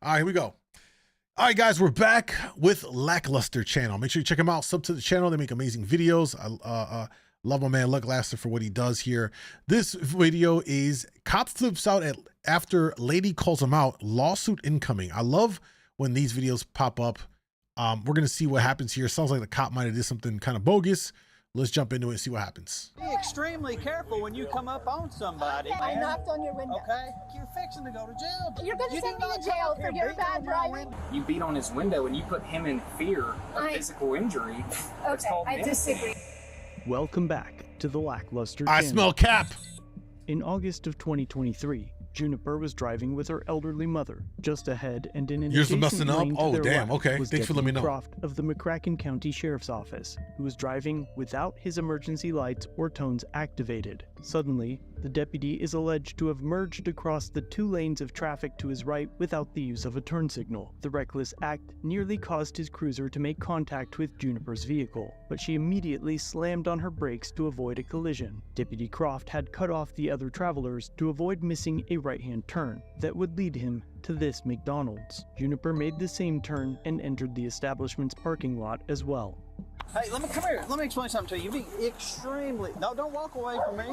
All right, here we go. All right, guys, we're back with Lackluster channel. Make sure you check them out. Sub to the channel. They make amazing videos. I love my man Lackluster for what he does here. This video is cop flips out after lady calls him out. Lawsuit incoming. I love when these videos pop up. We're going to see what happens here. Sounds like the cop might have did something kind of bogus. Let's jump into it and see what happens. Be extremely careful when you come up on somebody. Okay, I knocked on your window. Okay? You're fixing to go to jail. You're going to send me to jail for your bad driving. You beat on his window and you put him in fear of physical injury. Okay, I disagree. Welcome back to the Lackluster I channel. smell cap. In August of 2023, Juniper was driving with her elderly mother. Just ahead and in an Yours was adjacent messing up? lane to Oh, their damn. left Okay. was Thanks for letting me know. Croft of the McCracken County Sheriff's Office, who was driving without his emergency lights or tones activated. Suddenly, the deputy is alleged to have merged across the two lanes of traffic to his right without the use of a turn signal. The reckless act nearly caused his cruiser to make contact with Juniper's vehicle, but she immediately slammed on her brakes to avoid a collision. Deputy Croft had cut off the other travelers to avoid missing a right-hand turn that would lead him to this McDonald's. Juniper made the same turn and entered the establishment's parking lot as well. Hey, come here. Let me explain something to you. Be extremely... No, don't walk away from me.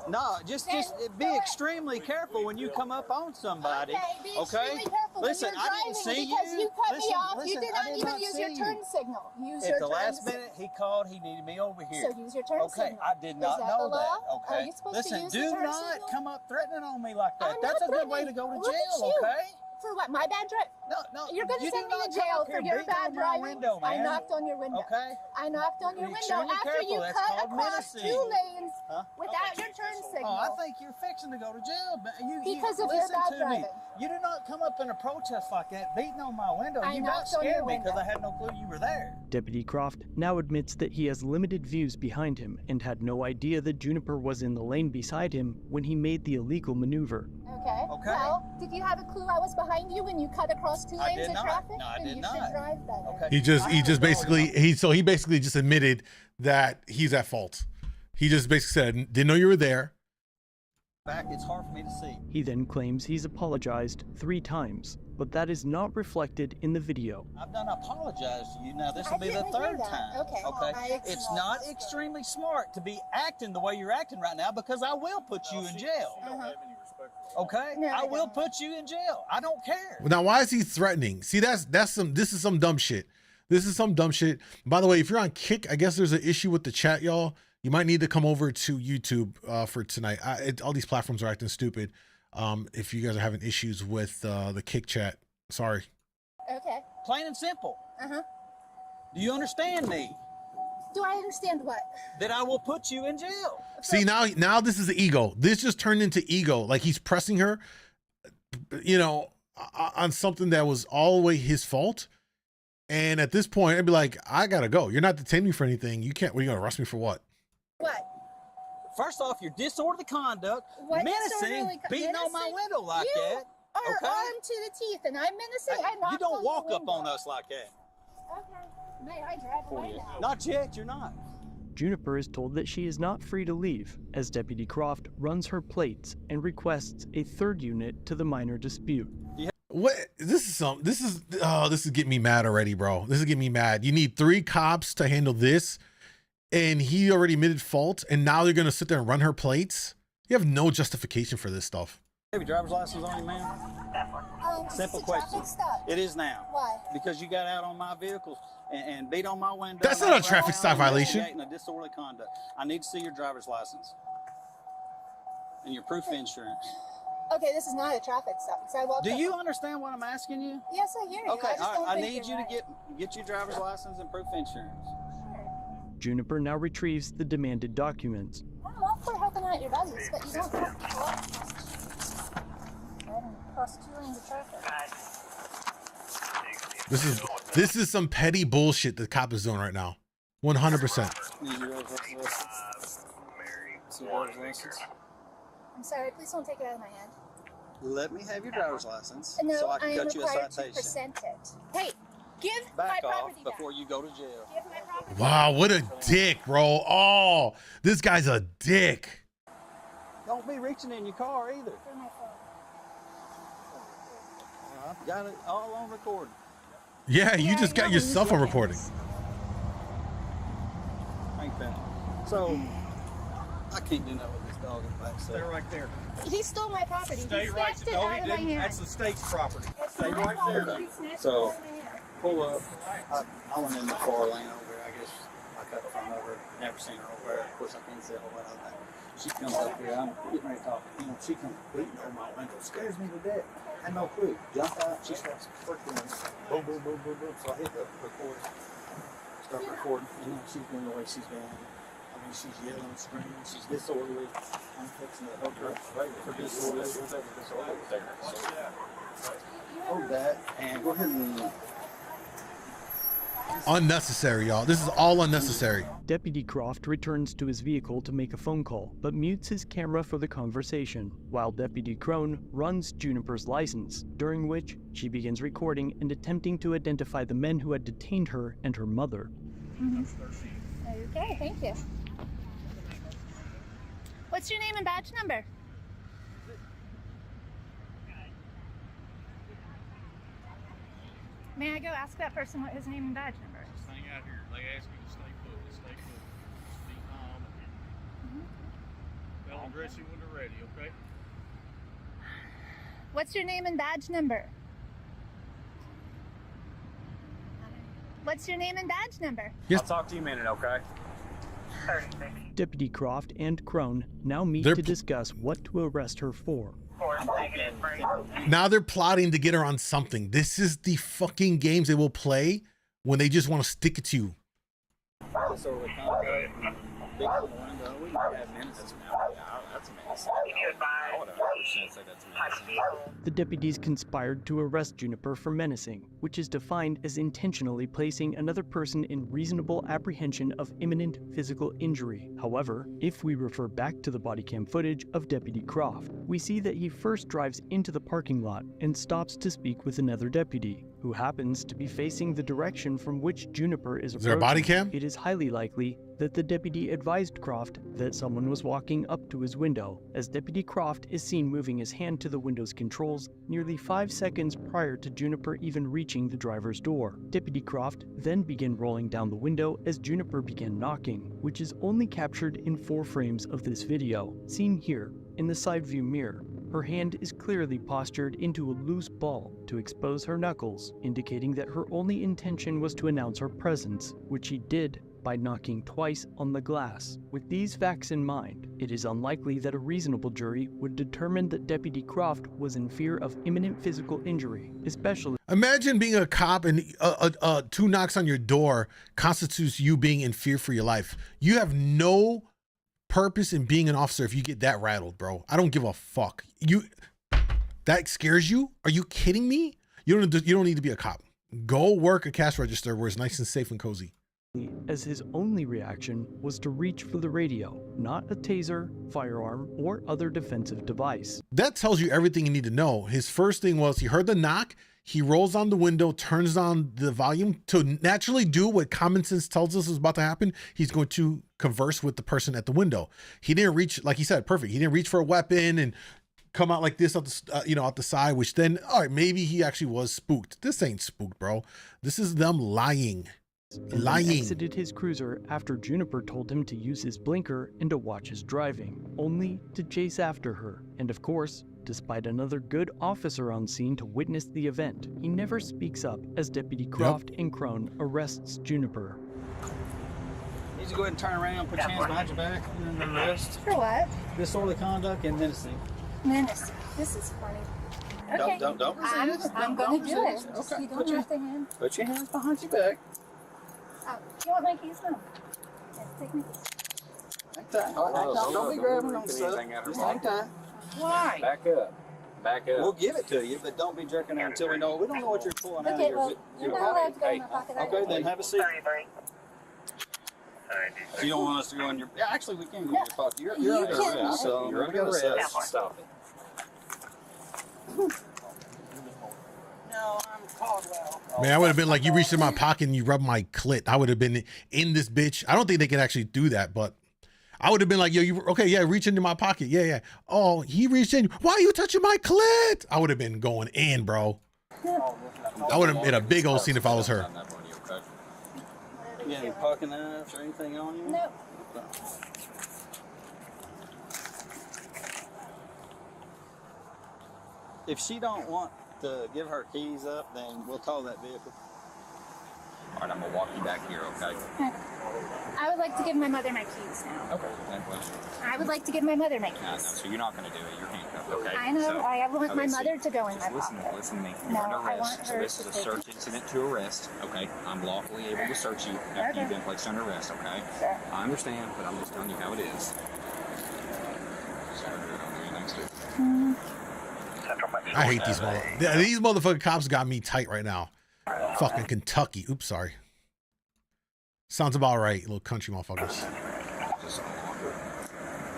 No, just be extremely careful when you come up on somebody. Okay, be extremely careful. Listen, when you're I didn't see you. because you cut me off. Listen, You did not even use your turn signal. Use At your the turn last signal. minute, he called. He needed me over here. So use your turn okay, signal. I did not Is that know the law? that. Okay. Are you supposed Listen, to use do the turn not signal? come up threatening on me like that. I'm That's not a good way to threatening. go to Look at jail, you. okay? For what? My bad drive? No. You're going to you send do me not to come jail up for here your beating bad on my driving. window, I man. knocked on your window. Okay. I knocked on your Be window extremely after careful. you That's cut called across menacing. two lanes Huh? without your turn signal. Oh, I think you're fixing to go to jail. But Because of your listen bad to driving. me. You do not come up in a protest like that, beating on my window. I You about knocked on your scared me because window. I had no clue you were there. Deputy Croft now admits that he has limited views behind him and had no idea that Juniper was in the lane beside him when he made the illegal maneuver. Okay. Well, did you have a clue I was behind you when you cut across two lanes of traffic? No, I then did you not. should drive better. Okay. He just basically he basically just admitted that he's at fault. He just basically said, didn't know you were there. Back, it's hard for me to see. He then claims he's apologized 3 times, but that is not reflected in the video. I've done apologize to you. Now this I will be the didn't hear third that. time. Okay. It's not extremely smart to be acting the way you're acting right now because I will put you in jail. Okay? No, I I will don't. put you in jail. I don't care. Now, why is he threatening? See, this is some dumb shit. This is some dumb shit. By the way, if you're on Kick, I guess there's an issue with the chat, y'all. You might need to come over to YouTube for tonight. All these platforms are acting stupid. If you guys are having issues with the Kick chat, sorry. Okay. Plain and simple. Uh-huh. Do you understand me? Do I understand what? That I will put you in jail. See, now this is the ego. This just turned into ego. Like he's pressing her, you know, on something that was all the way his fault. And at this point, I'd be like, I gotta go. You're not detaining me for anything. You can't. What, are you gonna arrest me for what? What? First off, your disorderly conduct, What menacing, disorderly beating on my menacing? window like You that. are Okay. armed to the teeth, and I'm menacing. I knocked You don't on walk your up on window. us like that. Okay. May I drive away now? Not yet, you're not. Juniper is told that she is not free to leave, as Deputy Croft runs her plates and requests a 3rd unit to the minor dispute. What? This is getting me mad already, bro. This is getting me mad. You need 3 cops to handle this, and he already admitted fault, and now they're gonna sit there and run her plates. You have no justification for this stuff. Have your driver's license on you, ma'am? Simple question. It is now. Why? Because you got out on my vehicle and beat on my window. That's not a traffic stop violation. A disorderly conduct. I need to see your driver's license and your proof of insurance. Okay, this is not a traffic stop. Because I walked Do up. you understand what I'm asking you? Yes, I hear you. Okay, I just don't I think need you you're to right. get your driver's license and proof of insurance. Juniper now retrieves the demanded documents. I'm all for helping out your buddies, but you don't have to walk across 2 lanes of traffic. This is some petty bullshit the cop is doing right now. 100%. Need your driver's license. Driver's license. I'm sorry, please don't take it out of my head. Let me have your driver's license No, so I I can am cut you a required to citation. present it. Hey, give Back my off property back. before you go to jail. Give my property Wow, what a dick, bro. Oh, this guy's a dick. Don't be reaching in your car either. back. For my phone. I've got it all on recording. Yeah, you Yeah, just I got know, yourself we on just look at recording. this. Ain't that? So, I can't do nothing with this dog in the back. Stay right there. He stole my property. Stay He right snatched it there. No, out he of my didn't. hand. That's the state's property. It's Stay my right there. property. He snatched So- it out of my hand. Pull up. I went in the far lane over there. I guess I cut the front over. Never seen her over there. Of course, I can't say a whole lot of that. She comes up here. I'm getting ready to talk. You know, she comes beating over my window. Scares me to death. Had no clue. Jumped out. She starts freaking boom, boom, boom, boom, boom. So I hit the record. Start recording. You know, she's going the way she's going. I mean, she's yelling, screaming. She's disorderly. I'm fixing to hook her up for disorderly. Hold that and go ahead and. Unnecessary, y'all. This is all unnecessary. Deputy Croft returns to his vehicle to make a phone call, but mutes his camera for the conversation, while Deputy Crone runs Juniper's license, during which she begins recording and attempting to identify the men who had detained her and her mother. Okay, thank you. What's your name and badge number? May I go ask that person what his name and badge number is? Just hang out here. They ask you to stay put. Just stay put. Just be calm. They'll address you when they're ready, okay? What's your name and badge number? What's your name and badge number? Yes. I'll talk to you in a minute, okay? Deputy Croft and Crone now meet They're to discuss what to arrest her for. Now they're plotting to get her on something. This is the fucking games they will play when they just want to stick it to you. This over the counter, big on the window. We might have minutes now. That's menacing. I would 100% say that's menacing. The deputies conspired to arrest Juniper for menacing, which is defined as intentionally placing another person in reasonable apprehension of imminent physical injury. However, if we refer back to the body cam footage of Deputy Croft, we see that he first drives into the parking lot and stops to speak with another deputy, who happens to be facing the direction from which Juniper is approaching. Is there a body cam? It is highly likely that the deputy advised Croft that someone was walking up to his window, as Deputy Croft is seen moving his hand to the window's controls nearly 5 seconds prior to Juniper even reaching the driver's door. Deputy Croft then began rolling down the window as Juniper began knocking, which is only captured in 4 frames of this video, seen here in the side view mirror. Her hand is clearly postured into a loose ball to expose her knuckles, indicating that her only intention was to announce her presence, which she did by knocking twice on the glass. With these facts in mind, it is unlikely that a reasonable jury would determine that Deputy Croft was in fear of imminent physical injury, especially. Imagine being a cop and 2 knocks on your door constitutes you being in fear for your life. You have no purpose in being an officer if you get that rattled, bro. I don't give a fuck. That scares you? Are you kidding me? You don't need to be a cop. Go work a cash register where it's nice and safe and cozy. As his only reaction was to reach for the radio, not a taser, firearm, or other defensive device. That tells you everything you need to know. His first thing was he heard the knock, he rolls on the window, turns on the volume to naturally do what common sense tells us is about to happen. He's going to converse with the person at the window. He didn't reach, like he said, perfect. He didn't reach for a weapon and come out like this out the, out the side, which then, all right, maybe he actually was spooked. This ain't spooked, bro. This is them lying. And then exited his cruiser after Juniper told him to use his blinker and to watch his driving, only to chase after her. And of course, despite another good officer on scene to witness the event, he never speaks up as Deputy Croft and Crone arrests Juniper. You need to go ahead and turn around, put your hands behind your back, and then arrest. For what? Disorderly conduct and menacing. Menace. This is funny. Okay. Don't resist. I'm Don't going to do it. resist. Just Okay. you don't have to hand. Put your hands behind your back. Oh, you want my keys now? Yes, take my keys. Hang tight. Don't be grabbing on stuff. Just hang tight. Why? Back up. Back up. We'll give it to you, but don't be jerking out until we know. We don't know what you're pulling out of Okay, your well, you're not allowed to go in my pocket. Okay, then have a seat. You don't want us to go in your... Yeah, actually, we can go in your pocket. You're under arrest, so You're under gonna say- arrest. Stop it. No, I'm Caldwell. Man, I would have been like, you reached in my pocket and you rubbed my clit. I would have been in this bitch. I don't think they can actually do that, but I would have been like, yo, reach into my pocket. Yeah. Oh, he reached in. Why are you touching my clit? I would have been going in, bro. No, I would have made a big old scene if I was her. You got any pocket knives or anything on you? Nope. If she don't want to give her keys up, then we'll tow that vehicle. All right, I'm gonna walk you back here, okay? I would like to give my mother my keys now. Okay. I would like to give my mother my No, keys. so you're not gonna do it. You're handcuffed, okay? I know. So, I want my okay, so mother to go in my just pocket. listen to me. No, You're under I arrest. want So her this to is a take search incident to arrest, okay? I'm lawfully able to search you after Okay. you've been placed under arrest, okay? Sure. I understand, but I'm just telling you how it is. I hate these motherfucking cops got me tight right now. Fucking Kentucky. Oops, sorry. Sounds about right, little country motherfuckers.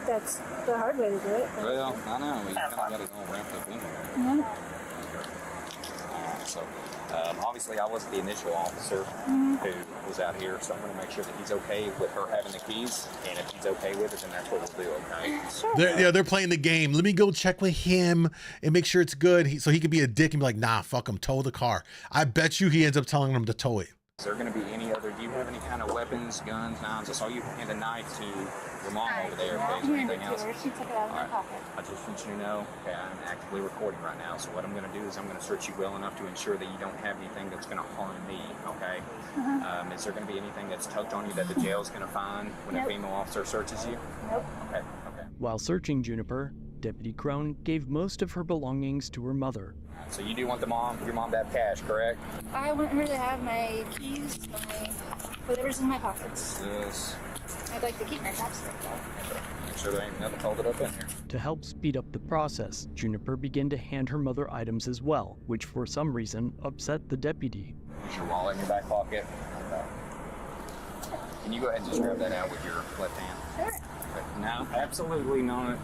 That's the hard way to do it. Well, I know. You kind of got it all wrapped up in there. Yeah. So, obviously, I wasn't the initial officer who was out here, so I'm going to make sure that he's okay with her having the keys. And if he's okay with it, then that's what we'll do, okay? Sure. They're playing the game. Let me go check with him and make sure it's good. So he could be a dick and be like, nah, fuck him, tow the car. I bet you he ends up telling them to tow it. Is there going to be any other, do you have any kind of weapons, guns, knives? I saw you hand a knife to your mom over there. Okay, is there anything else? She took it out of my pocket. I just want you to know, okay, I'm actively recording right now, so what I'm going to do is I'm going to search you well enough to ensure that you don't have anything that's going to harm me, okay? Is there going to be anything that's tucked on you that the jail's going to find when a female officer searches you? Nope. Okay, okay. While searching Juniper, Deputy Crone gave most of her belongings to her mother. So you do want your mom to have cash, correct? I want her to have my keys, whatever's in my pockets. Yes. I'd like to keep my chapstick though. Make sure there ain't nothing folded up in here. To help speed up the process, Juniper began to hand her mother items as well, which for some reason upset the deputy. Is your wallet in your back pocket? Can you go ahead and just grab that out with your left hand? Sure. Okay. No, absolutely not.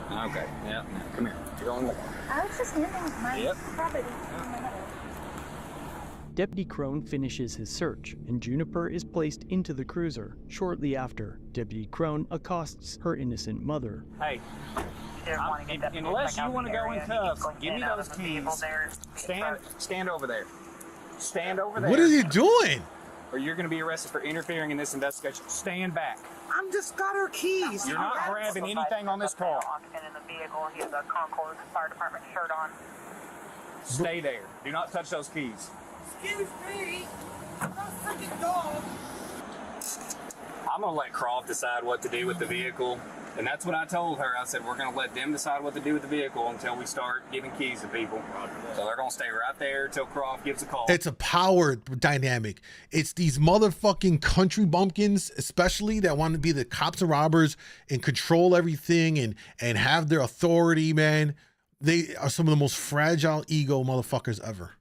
Okay, yeah, no, come here. You're on the I was just handing my property to my mother. Deputy Crone finishes his search, and Juniper is placed into the cruiser. Shortly after, Deputy Crone accosts her innocent mother. Hey, unless you want to go in cuffs, give me those keys. Stand over there. Stand over there. What is he doing? Or you're going to be arrested for interfering in this investigation. Stand back. I'm just got her keys. You're not grabbing anything on this car. Occupant in the vehicle. He has a Concord Fire Department shirt on. Stay there. Do not touch those keys. Excuse me. I'm not a freaking dog. I'm going to let Croft decide what to do with the vehicle. And that's what I told her. I said, we're going to let them decide what to do with the vehicle until we start giving keys to people. So they're going to stay right there until Croft gives a call. It's a power dynamic. It's these motherfucking country bumpkins, especially that want to be the cops and robbers and control everything and have their authority, man. They are some of the most fragile ego motherfuckers ever.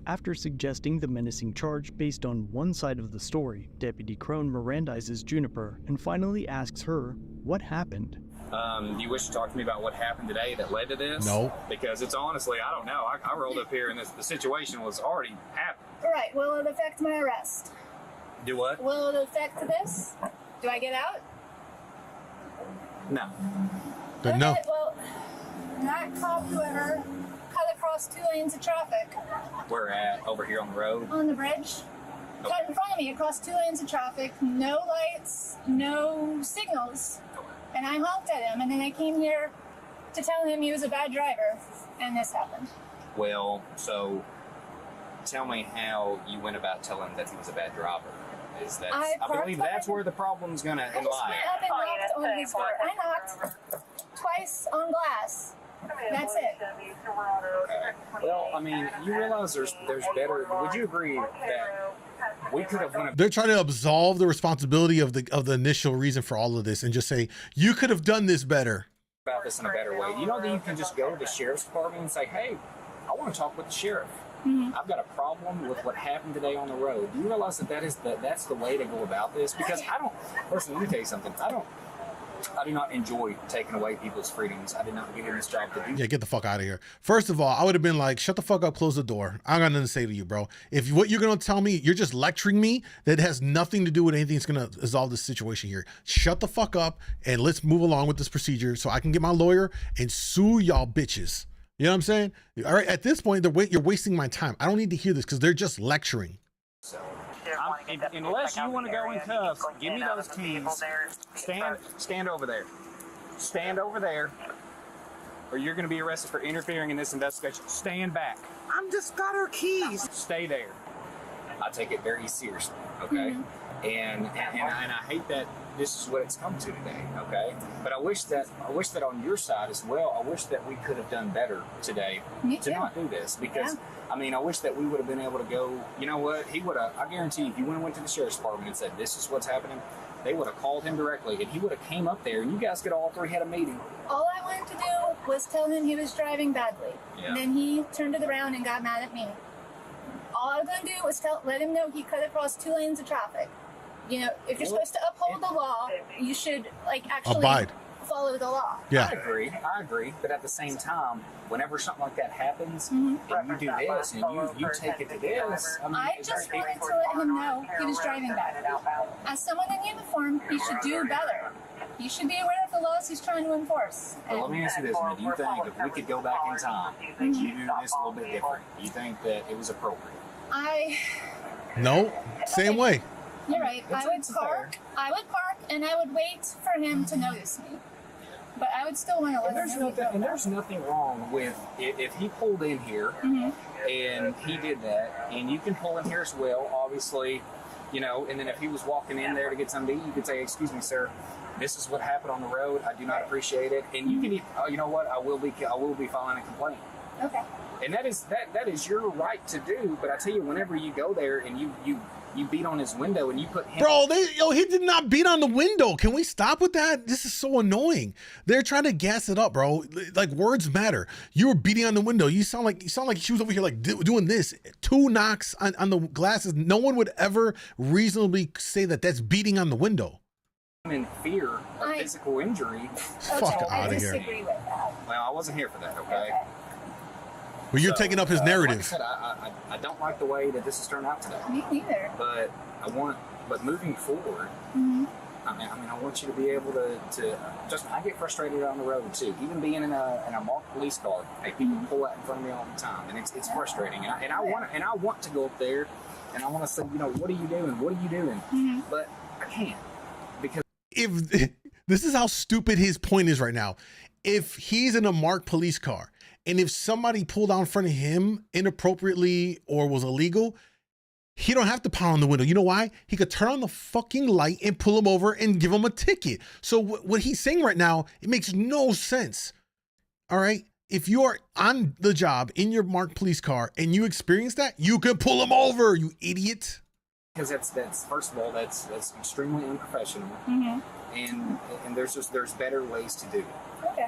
After suggesting the menacing charge based on one side of the story, Deputy Crone Mirandizes Juniper and finally asks her what happened. Do you wish to talk to me about what happened today that led to this? No. Because it's honestly, I don't know. I rolled up here and the situation was already happening. Right, will it affect my arrest? Do what? Will it affect this? Do I get out? No. But no. Okay, well, that cop whoever cut across 2 lanes of traffic We're at over here on the road. on the bridge. Cut in front of me across 2 lanes of traffic, no lights, no signals. And I honked at him, and then I came here to tell him he was a bad driver, and this happened. Well, so tell me how you went about telling him that he was a bad driver. I believe that's where the problem's gonna I just lie. went up and knocked on his door. I knocked twice on glass. That's it. Okay. Well, I mean, you realize there's better. Would you agree that we could have went? They're trying to absolve the responsibility of the initial reason for all of this and just say, you could have done this better. About this in a better way. You know that you can just go to the sheriff's department and say, hey, I want to talk with the sheriff. I've got a problem with what happened today on the road. Do you realize that's the way to go about this? Because listen, let me tell you something. I do not enjoy taking away people's freedoms. I did not get in this job to do. Yeah, get the fuck out of here. First of all, I would have been like, shut the fuck up, close the door. I got nothing to say to you, bro. If what you're going to tell me, you're just lecturing me, that has nothing to do with anything that's going to resolve this situation here. Shut the fuck up and let's move along with this procedure so I can get my lawyer and sue y'all bitches. You know what I'm saying? All right, at this point, you're wasting my time. I don't need to hear this because they're just lecturing. So, unless you want to go in cuffs, give me those keys. Stand over there. Stand over there, or you're going to be arrested for interfering in this investigation. Stand back. I'm just got her keys. Stay there. I take it very seriously, okay? And I hate that this is what it's come to today, okay? But I wish that on your side as well, I wish that we could have done better today to not do this, because I mean, I wish that we would have been able to go, you know what, he would have, I guarantee if you went to the sheriff's department and said, this is what's happening, they would have called him directly and he would have came up there and you guys could all three had a meeting. All I wanted to do was tell him he was driving badly. And then he turned it around and got mad at me. All I was going to do was let him know he cut across 2 lanes of traffic. You know, if you're supposed to uphold the law, you should, like, actually abide. Follow the law. Yeah. I agree. But at the same time, whenever something like that happens, and you do this, and you take it to this, I mean, I just wanted to let him know he was driving badly. As someone in uniform, he should do better. He should be aware of the laws he's trying to enforce. Well, let me ask you this, man. Do you think if we could go back in time, and you do this a little bit different, do you think that it was appropriate? No, same way. You're right. I would park and I would wait for him to notice me. But I would still want to let him know. And there's nothing wrong with if he pulled in here and he did that, and you can pull in here as well, obviously, you know, and then if he was walking in there to get something to eat, you could say, excuse me, sir, this is what happened on the road. I do not appreciate it. And you can, you know what, I will be filing a complaint. Okay. And that is your right to do, but I tell you, whenever you go there and you beat on his window and you put him... Bro, he did not beat on the window. Can we stop with that? This is so annoying. They're trying to gas it up, bro. Like, words matter. You were beating on the window. You sound like she was over here like doing this. 2 knocks on the glasses. No one would ever reasonably say that that's beating on the window. In fear of physical injury. Fuck out of here. I disagree with that. Well, I wasn't here for that, okay? Well, you're taking up his narrative. Like I said, I don't like the way that this has turned out today. Me neither. But moving forward, I mean, I want you to be able to just. I get frustrated on the road too. Even being in a marked police car, hey, people pull out in front of me all the time, and it's frustrating. And I want to go up there, and I want to say, you know, what are you doing? What are you doing? But I can't, because if this is how stupid his point is right now. If he's in a marked police car, and if somebody pulled out in front of him inappropriately or was illegal, he don't have to pound on the window. You know why? He could turn on the fucking light and pull him over and give him a ticket. So what he's saying right now, it makes no sense. All right? If you're on the job in your marked police car and you experience that, you can pull him over, you idiot. Because that's first of all, that's extremely unprofessional, and there's better ways to do it. Okay.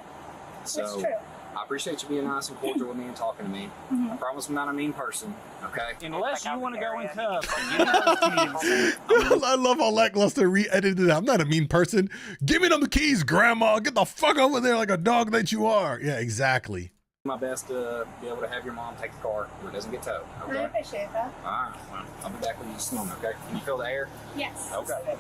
So that's true. I appreciate you being nice and cordial with me and talking to me. I promise I'm not a mean person, okay? Unless you want to go in cuffs and give me those keys. I love how Lackluster re-edited it. I'm not a mean person. Give me them the keys, Grandma. Get the fuck over there like a dog that you are. Yeah, exactly. My best to be able to have your mom take the car where it doesn't get towed. Okay? I appreciate that. All right. Well, I'll be back with you soon, okay? Can you feel the air? Yes. Okay.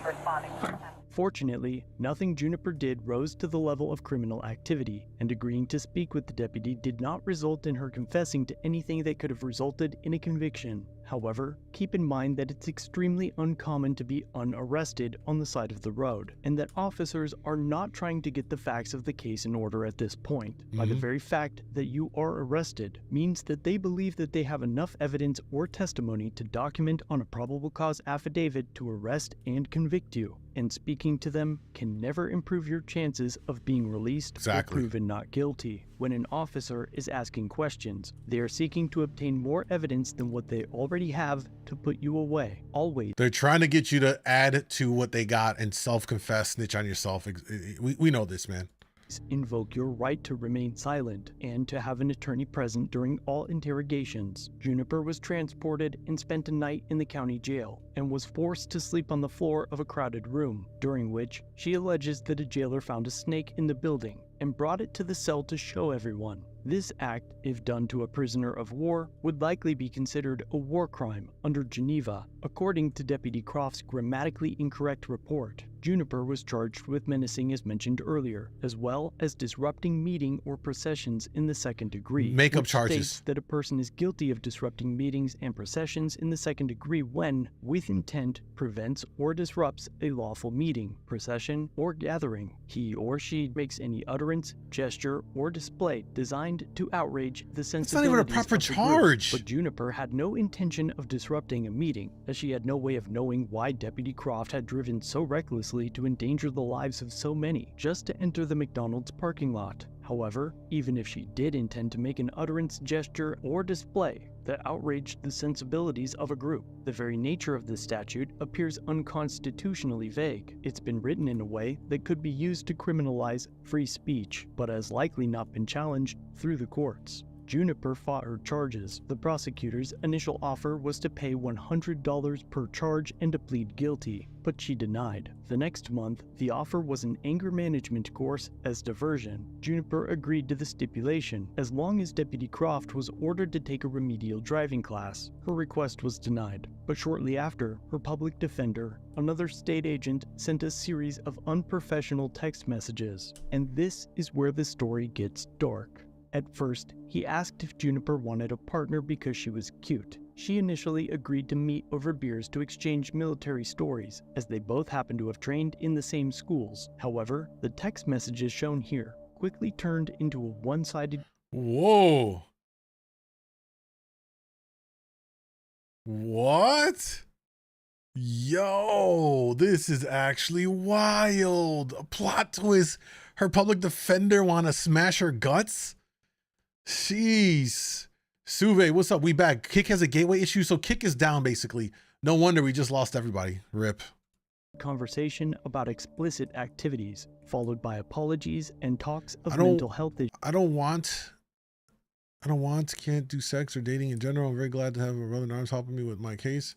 Fortunately, nothing Juniper did rose to the level of criminal activity, and agreeing to speak with the deputy did not result in her confessing to anything that could have resulted in a conviction. However, keep in mind that it's extremely uncommon to be unarrested on the side of the road, and that officers are not trying to get the facts of the case in order at this point. By the very fact that you are arrested means that they believe that they have enough evidence or testimony to document on a probable cause affidavit to arrest and convict you, and speaking to them can never improve your chances of being released or proven not guilty. When an officer is asking questions, they are seeking to obtain more evidence than what they already have to put you away. Always. They're trying to get you to add to what they got and self-confess, snitch on yourself. We know this, man. Invoke your right to remain silent and to have an attorney present during all interrogations. Juniper was transported and spent a night in the county jail and was forced to sleep on the floor of a crowded room, during which she alleges that a jailer found a snake in the building and brought it to the cell to show everyone. This act, if done to a prisoner of war, would likely be considered a war crime under Geneva, according to Deputy Croft's grammatically incorrect report. Juniper was charged with menacing as mentioned earlier, as well as disrupting meeting or processions in the second degree. Makeup which charges. States that a person is guilty of disrupting meetings and processions in the second degree when, with intent, prevents or disrupts a lawful meeting, procession, or gathering. He or she makes any utterance, gesture, or display designed to outrage the It's not sensibilities even a proper of the group. charge. But Juniper had no intention of disrupting a meeting, as she had no way of knowing why Deputy Croft had driven so recklessly to endanger the lives of so many just to enter the McDonald's parking lot. However, even if she did intend to make an utterance, gesture, or display that outraged the sensibilities of a group, the very nature of this statute appears unconstitutionally vague. It's been written in a way that could be used to criminalize free speech, but has likely not been challenged through the courts. Juniper fought her charges. The prosecutor's initial offer was to pay $100 per charge and to plead guilty, but she denied. The next month, the offer was an anger management course as diversion. Juniper agreed to the stipulation, as long as Deputy Croft was ordered to take a remedial driving class. Her request was denied, but shortly after, her public defender, another state agent, sent a series of unprofessional text messages. And this is where the story gets dark. At first, he asked if Juniper wanted a partner because she was cute. She initially agreed to meet over beers to exchange military stories, as they both happened to have trained in the same schools. However, the text messages shown here quickly turned into a one-sided. Whoa. What? Yo, this is actually wild. A plot twist. Her public defender want to smash her guts? Jeez. Suve, what's up? We back. Kick has a gateway issue, so Kick is down basically. No wonder we just lost everybody. Rip. Conversation about explicit activities, followed by apologies and talks of mental health issues. I can't do sex or dating in general. I'm very glad to have my brother in arms helping me with my case.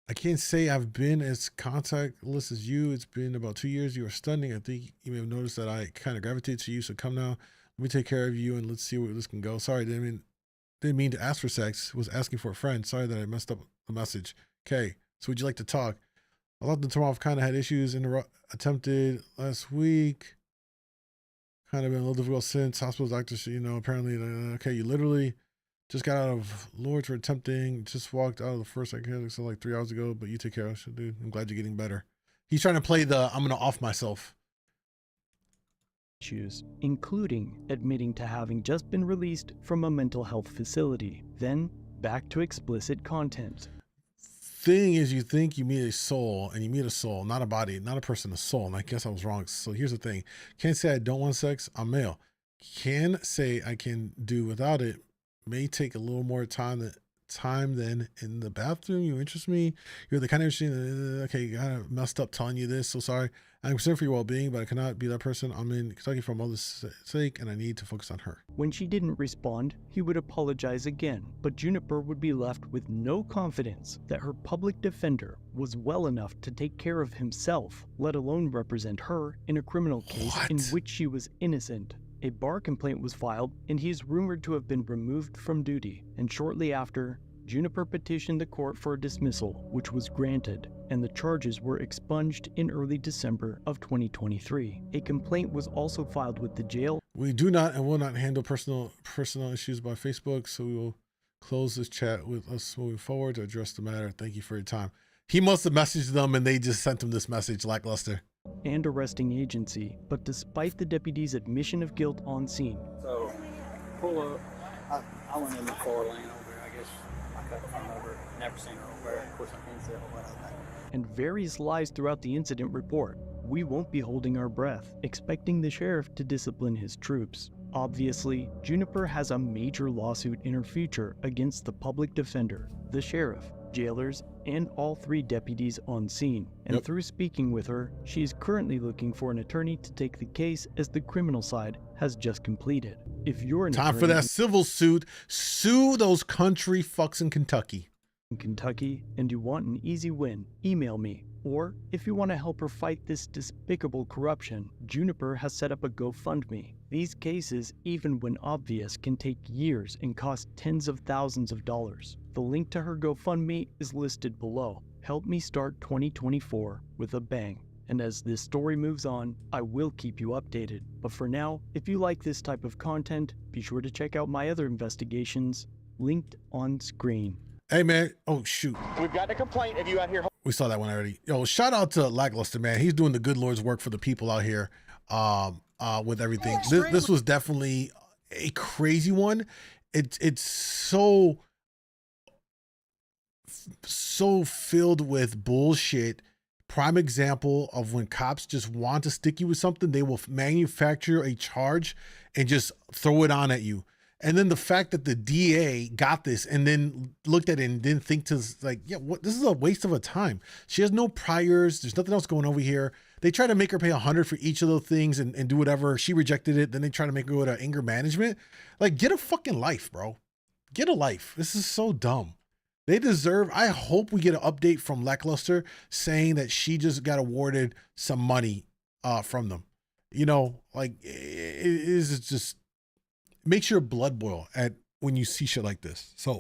I can't say I've been as contactless as you. It's been about 2 years. You are stunning. I think you may have noticed that I kind of gravitated to you, so come now. Let me take care of you and let's see where this can go. Sorry, didn't mean to ask for sex. Was asking for a friend. Sorry that I messed up the message. Okay, so would you like to talk? I thought the tomorrow kind of had issues attempted last week. Kind of been a little difficult since hospital doctors, apparently. Okay, you literally just got out of Lords for attempting. Just walked out of the first psychiatric so like 3 hours ago, but you take care of it, dude. I'm glad you're getting better. He's trying to play the I'm going to off myself. Issues, including admitting to having just been released from a mental health facility. Then, back to explicit content. Thing is, you think you meet a soul, and you meet a soul, not a body, not a person, a soul. And I guess I was wrong. So here's the thing. Can't say I don't want sex. I'm male. Can say I can do without it. May take a little more time than in the bathroom. You interest me. You're the kind of interesting. Okay, I kind of messed up telling you this. So sorry. I'm concerned for your well-being, but I cannot be that person. I'm in Kentucky for my mother's sake, and I need to focus on her. When she didn't respond, he would apologize again, but Juniper would be left with no confidence that her public defender was well enough to take care of himself, let alone represent her in a criminal case in which she was innocent. A bar complaint was filed, and he is rumored to have been removed from duty, and shortly after, Juniper petitioned the court for a dismissal, which was granted, and the charges were expunged in early December of 2023. A complaint was also filed with the jail. We do not and will not handle personal issues by Facebook, so we will close this chat with us moving forward to address the matter. Thank you for your time. He must have messaged them and they just sent him this message, lackluster. And arresting agency, but despite the deputy's admission of guilt on scene. So, pull up. I went in the 4 lane over there. I guess I cut the front over. Never seen her over there. Of course, I can't say a whole lot of that. And various lies throughout the incident report. We won't be holding our breath, expecting the sheriff to discipline his troops. Obviously, Juniper has a major lawsuit in her future against the public defender, the sheriff, jailers, and all 3 deputies on scene. And through speaking with her, she is currently looking for an attorney to take the case as the criminal side has just completed. If you're an time for that civil suit, sue those country fucks in Kentucky. And you want an easy win, email me. Or, if you want to help her fight this despicable corruption, Juniper has set up a GoFundMe. These cases, even when obvious, can take years and cost tens of thousands of dollars. The link to her GoFundMe is listed below. Help me start 2024 with a bang. and as this story moves on, I will keep you updated. But for now, if you like this type of content, be sure to check out my other investigations, linked on screen. Hey man, oh shoot. We've got a complaint of you out here. We saw that one already. Yo, shout out to Lackluster, man. He's doing the good Lord's work for the people out here with everything. This was definitely a crazy one. It's so filled with bullshit. Prime example of when cops just want to stick you with something, they will manufacture a charge and just throw it on at you. And then the fact that the DA got this and then looked at it and didn't think to like, yeah, what? This is a waste of a time. She has no priors. There's nothing else going over here. They try to make her pay $100 for each of those things and do whatever. She rejected it. Then they try to make her go to anger management. Like, get a fucking life, bro. Get a life. This is so dumb. They deserve, I hope we get an update from Lackluster saying that she just got awarded some money from them. You know, like it is just, makes your blood boil at when you see shit like this. So